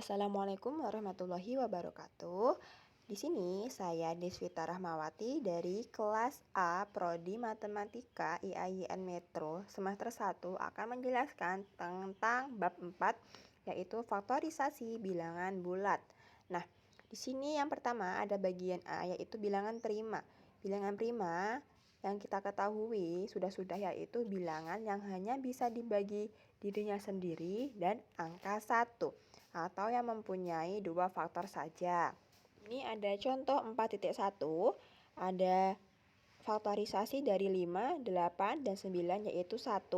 Assalamualaikum warahmatullahi wabarakatuh. Di sini saya Deswita Rahmawati dari kelas A Prodi Matematika IAIN Metro semester 1 akan menjelaskan tentang bab 4 yaitu faktorisasi bilangan bulat. Nah, di sini yang pertama ada bagian A yaitu bilangan prima. Bilangan prima yang kita ketahui sudah-sudah yaitu bilangan yang hanya bisa dibagi dirinya sendiri dan angka 1 atau yang mempunyai dua faktor saja. Ini ada contoh 4.1, ada faktorisasi dari 5, 8, dan 9 yaitu 1,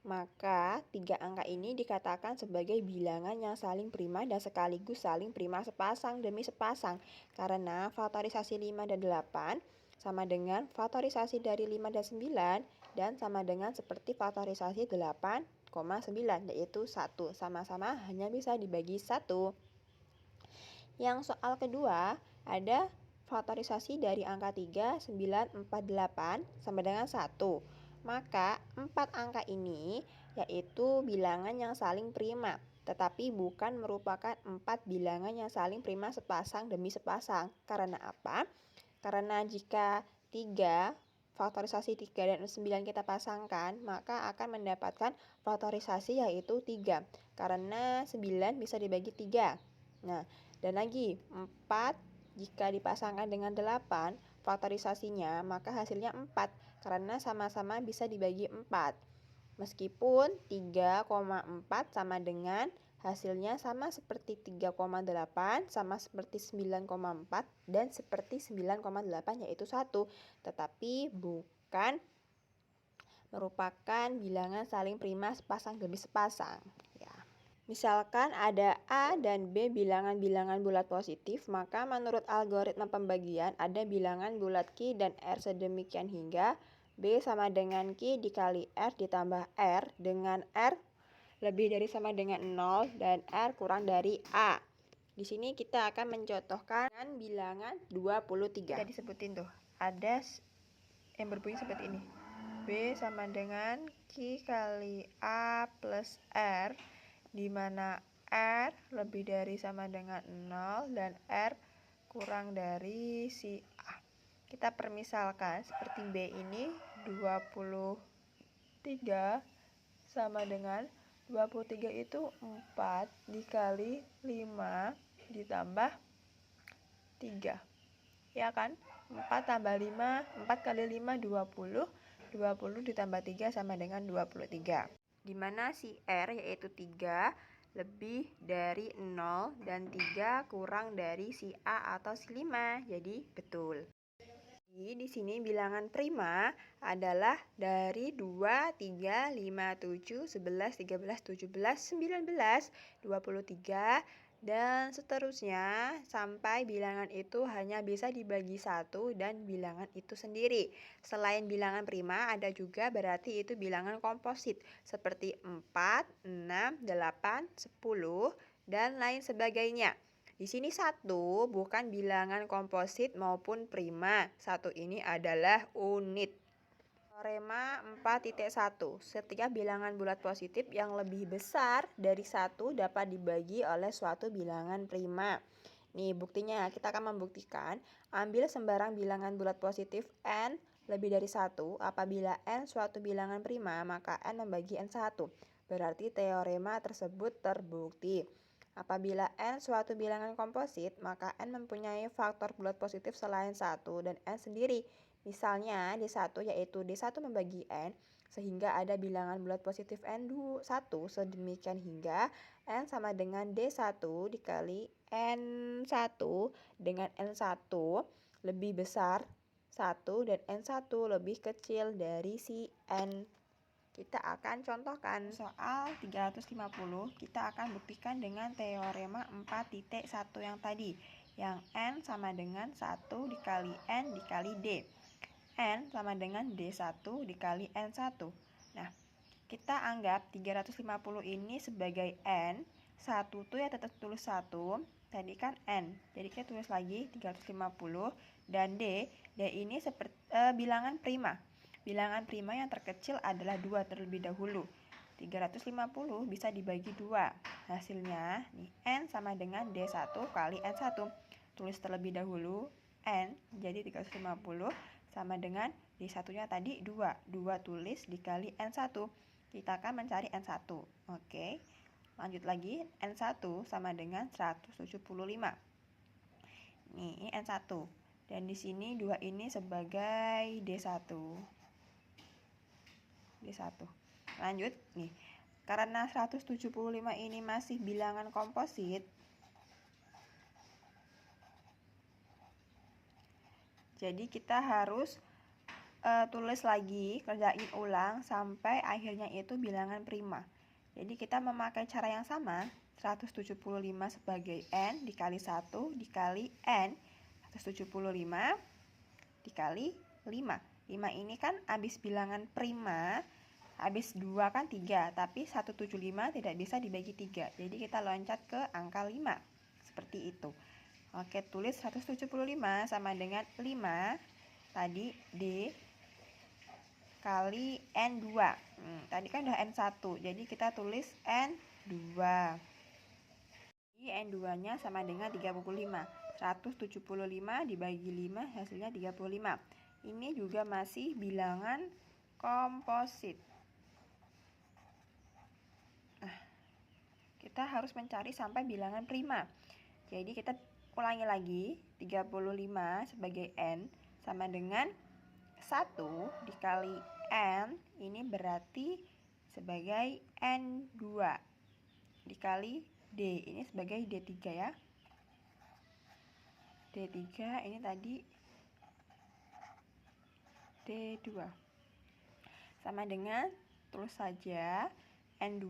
maka tiga angka ini dikatakan sebagai bilangan yang saling prima dan sekaligus saling prima sepasang demi sepasang. Karena faktorisasi 5 dan 8 sama dengan faktorisasi dari 5 dan 9 dan sama dengan seperti faktorisasi 8, 9 yaitu 1, sama-sama hanya bisa dibagi 1. Yang soal kedua ada faktorisasi dari angka 3, 9, 4, 8 sama dengan 1. Maka 4 angka ini yaitu bilangan yang saling prima, tetapi bukan merupakan 4 bilangan yang saling prima sepasang demi sepasang. Karena apa? Karena jika 3 faktorisasi 3 dan 9 kita pasangkan, maka akan mendapatkan faktorisasi yaitu 3. Karena 9 bisa dibagi 3. Nah, dan lagi 4 jika dipasangkan dengan 8 faktorisasinya, maka hasilnya 4 karena sama-sama bisa dibagi 4. Meskipun 3,4 sama dengan hasilnya sama seperti 3,8 sama seperti 9,4 dan seperti 9,8 yaitu 1, tetapi bukan merupakan bilangan saling prima sepasang demi sepasang ya. Misalkan ada A dan B bilangan-bilangan bulat positif, maka menurut algoritma pembagian ada bilangan bulat Q dan R sedemikian hingga B sama dengan Q dikali R ditambah R dengan R lebih dari sama dengan 0 dan R kurang dari A. Di sini kita akan mencontohkan bilangan 23. Kita disebutin tuh, ada yang berbunyi seperti ini. B sama dengan Q kali A plus R, di mana R lebih dari sama dengan 0 dan R kurang dari si A. Kita permisalkan seperti B ini 23 sama dengan 23 itu 4 dikali 5 ditambah 3. Ya kan? 4 tambah 5, 4 kali 5 20. 20 ditambah 3 sama dengan 23. Dimana si R yaitu 3 lebih dari 0 dan 3 kurang dari si A atau si 5. Jadi betul. Di sini bilangan prima adalah dari 2, 3, 5, 7, 11, 13, 17, 19, 23, dan seterusnya sampai bilangan itu hanya bisa dibagi 1 dan bilangan itu sendiri. Selain bilangan prima ada juga berarti itu bilangan komposit seperti 4, 6, 8, 10, dan lain sebagainya. Di sini 1 bukan bilangan komposit maupun prima. 1 ini adalah unit. Teorema 4.1. Setiap bilangan bulat positif yang lebih besar dari 1 dapat dibagi oleh suatu bilangan prima. Nih buktinya, kita akan membuktikan ambil sembarang bilangan bulat positif n lebih dari 1. Apabila n suatu bilangan prima, maka n membagi n1. Berarti teorema tersebut terbukti. Apabila n suatu bilangan komposit, maka n mempunyai faktor bulat positif selain 1 dan n sendiri. Misalnya D1 yaitu D1 membagi n, sehingga ada bilangan bulat positif N1 sedemikian hingga n sama dengan D1 dikali N1 dengan N1 lebih besar 1 dan N1 lebih kecil dari si N. Kita akan contohkan soal 350, kita akan buktikan dengan teorema 4.1 yang tadi, yang N sama dengan 1 dikali N dikali D. N sama dengan D1 dikali N1. Nah, kita anggap 350 ini sebagai N, 1 tuh ya tetap tulis 1, tadi kan N. Jadi kita tulis lagi 350 dan D ini seperti bilangan prima. Bilangan prima yang terkecil adalah 2 terlebih dahulu. 350 bisa dibagi 2. Hasilnya nih, N sama dengan D1 kali N1. Tulis terlebih dahulu N jadi 350 sama dengan D1-nya tadi 2. 2 tulis dikali N1. Kita akan mencari N1. Oke. Lanjut lagi, N1 sama dengan 175. Nih, N1. Dan di sini 2 ini sebagai D1. D1. Lanjut nih. Karena 175 ini masih bilangan komposit, jadi kita harus tulis lagi, kerjain ulang sampai akhirnya itu bilangan prima. Jadi kita memakai cara yang sama, 175 sebagai N dikali 1 dikali N 175 dikali 5. 5 ini kan habis bilangan prima, habis 2 kan 3, tapi 175 tidak bisa dibagi 3. Jadi kita loncat ke angka 5. Seperti itu. Oke, tulis 175 sama dengan 5 tadi D kali N2. Tadi kan udah N1, jadi kita tulis N2. Jadi N2-nya sama dengan 35. 175 dibagi 5 hasilnya 35. Ini juga masih bilangan komposit. Kita harus mencari sampai bilangan prima. Jadi kita ulangi lagi, 35 sebagai N sama dengan 1 dikali N, ini berarti sebagai N2 dikali D, ini sebagai D3 ya. D3 ini tadi D2. Sama dengan, terus saja N2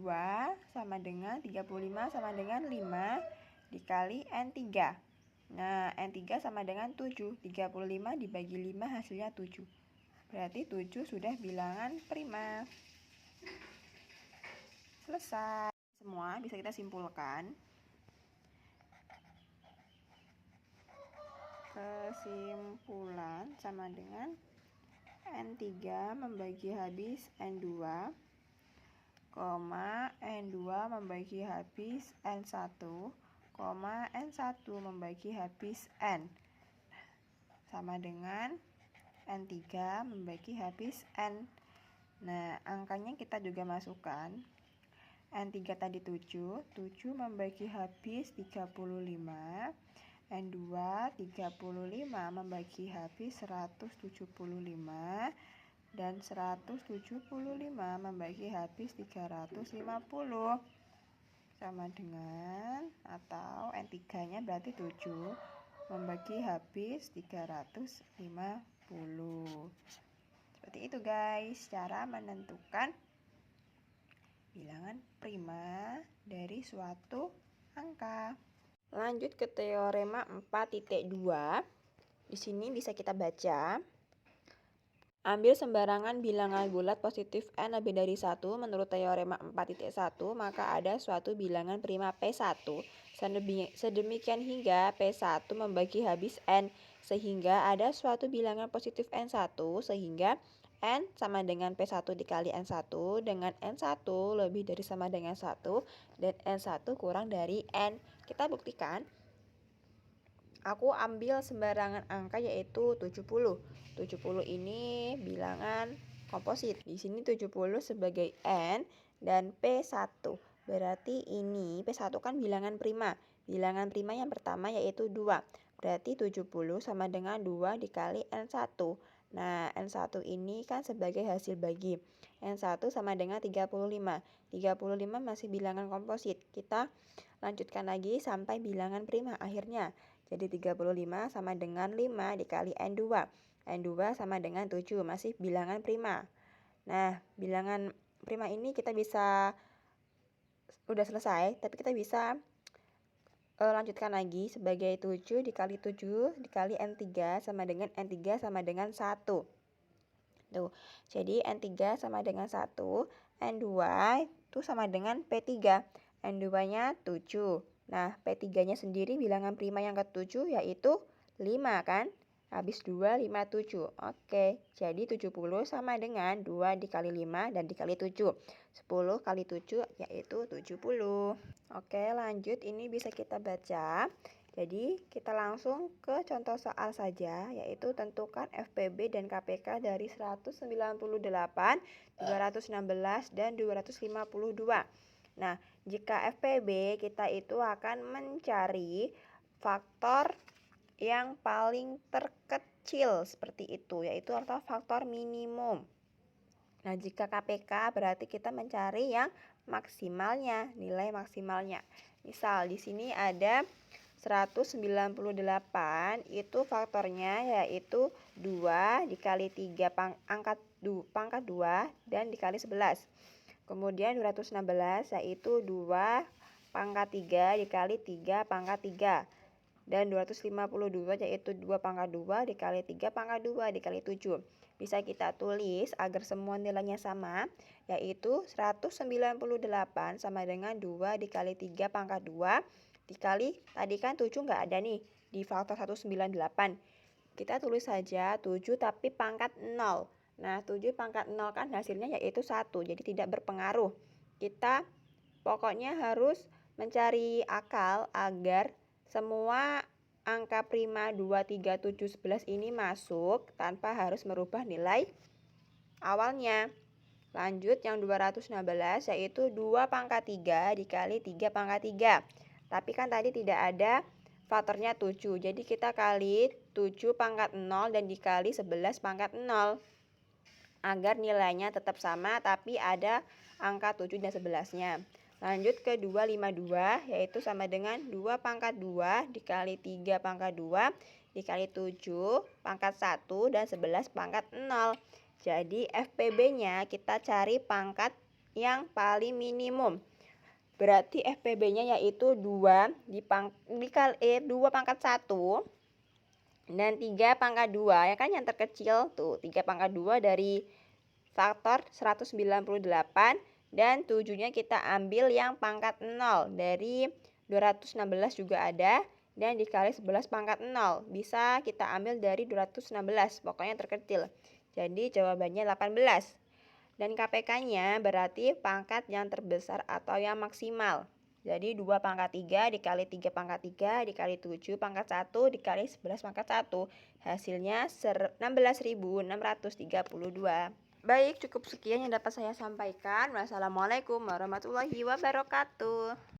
sama dengan 35 sama dengan 5 dikali N3. Nah, N3 sama dengan 7. 35 dibagi 5 hasilnya 7. Berarti 7 sudah bilangan prima. Selesai. Semua bisa kita simpulkan. Kesimpulan sama dengan N3 membagi habis N2, N2 membagi habis N1, N1 membagi habis N. Sama dengan N3 membagi habis N. Nah, angkanya kita juga masukkan. N3 tadi 7 membagi habis 35. N2 35 membagi habis 175. Dan 175 membagi habis 350 sama dengan, atau N3 nya berarti 7 membagi habis 350. Seperti itu guys, cara menentukan bilangan prima dari suatu angka. Lanjut ke teorema 4.2. Di sini bisa kita baca. Ambil sembarangan bilangan bulat positif N lebih dari 1 menurut teorema 4.1, maka ada suatu bilangan prima P1 sedemikian hingga P1 membagi habis N, sehingga ada suatu bilangan positif N1 sehingga N sama dengan P1 dikali N1 dengan N1 lebih dari sama dengan 1 dan N1 kurang dari N. Kita buktikan. Aku ambil sembarangan angka yaitu 70. 70 ini bilangan komposit. Di sini 70 sebagai N dan P1. Berarti ini P1 kan bilangan prima. Bilangan prima yang pertama yaitu 2. Berarti 70 sama dengan 2 dikali N1. Nah, N1 ini kan sebagai hasil bagi. N1 sama dengan 35. 35 masih bilangan komposit. Kita lanjutkan lagi sampai bilangan prima akhirnya. Jadi 35 sama dengan 5 dikali N2. N2 sama dengan 7, masih bilangan prima. Nah, bilangan prima ini kita bisa, udah selesai, tapi kita bisa lanjutkan lagi sebagai 7 dikali 7 dikali N3 sama dengan N3 sama dengan 1. Tuh, jadi N3 sama dengan 1, N2 itu sama dengan P3. N2-nya 7. Nah, P3-nya sendiri bilangan prima yang ke-7 yaitu 5 kan? Habis 2, 5, 7. Oke, jadi 70 sama dengan 2 dikali 5 dan dikali 7. 10 kali 7 yaitu 70. Oke, lanjut. Ini bisa kita baca. Jadi, kita langsung ke contoh soal saja, yaitu tentukan FPB dan KPK dari 198, 216, dan 252. Nah, jika FPB kita itu akan mencari faktor yang paling terkecil seperti itu, yaitu atau faktor minimum. Nah, jika KPK berarti kita mencari yang maksimalnya, nilai maksimalnya. Misal di sini ada 198, itu faktornya yaitu 2 dikali 3 pangkat 2 dan dikali 11. Kemudian 216 yaitu 2 pangkat 3 dikali 3 pangkat 3. Dan 252 yaitu 2 pangkat 2 dikali 3 pangkat 2 dikali 7. Bisa kita tulis agar semua nilainya sama, yaitu 198 sama dengan 2 dikali 3 pangkat 2 dikali, tadi kan 7 nggak ada nih di faktor 198. Kita tulis saja 7 tapi pangkat 0. Nah, 7 pangkat 0 kan hasilnya yaitu 1, jadi tidak berpengaruh. Kita pokoknya harus mencari akal agar semua angka prima 2, 3, 7, 11 ini masuk tanpa harus merubah nilai awalnya. Lanjut yang 216 yaitu 2 pangkat 3 dikali 3 pangkat 3. Tapi kan tadi tidak ada faktornya 7. Jadi kita kali 7 pangkat 0 dan dikali 11 pangkat 0. Agar nilainya tetap sama tapi ada angka 7 dan 11-nya. Lanjut ke 252 yaitu sama dengan 2 pangkat 2 dikali 3 pangkat 2 dikali 7 pangkat 1 dan 11 pangkat 0. Jadi FPB-nya kita cari pangkat yang paling minimum. Berarti FPB-nya yaitu 2 dikali 2 pangkat 1 dan 3 pangkat 2. Ya kan yang terkecil tuh 3 pangkat 2 dari faktor 198. Dan 7-nya kita ambil yang pangkat 0. Dari 216 juga ada. Dan dikali 11 pangkat 0. Bisa kita ambil dari 216. Pokoknya terkecil. Jadi jawabannya 18. Dan KPK-nya berarti pangkat yang terbesar atau yang maksimal. Jadi 2 pangkat 3 dikali 3 pangkat 3 dikali 7 pangkat 1 dikali 11 pangkat 1. Hasilnya 16.632. Baik, cukup sekian yang dapat saya sampaikan. Wassalamualaikum warahmatullahi wabarakatuh.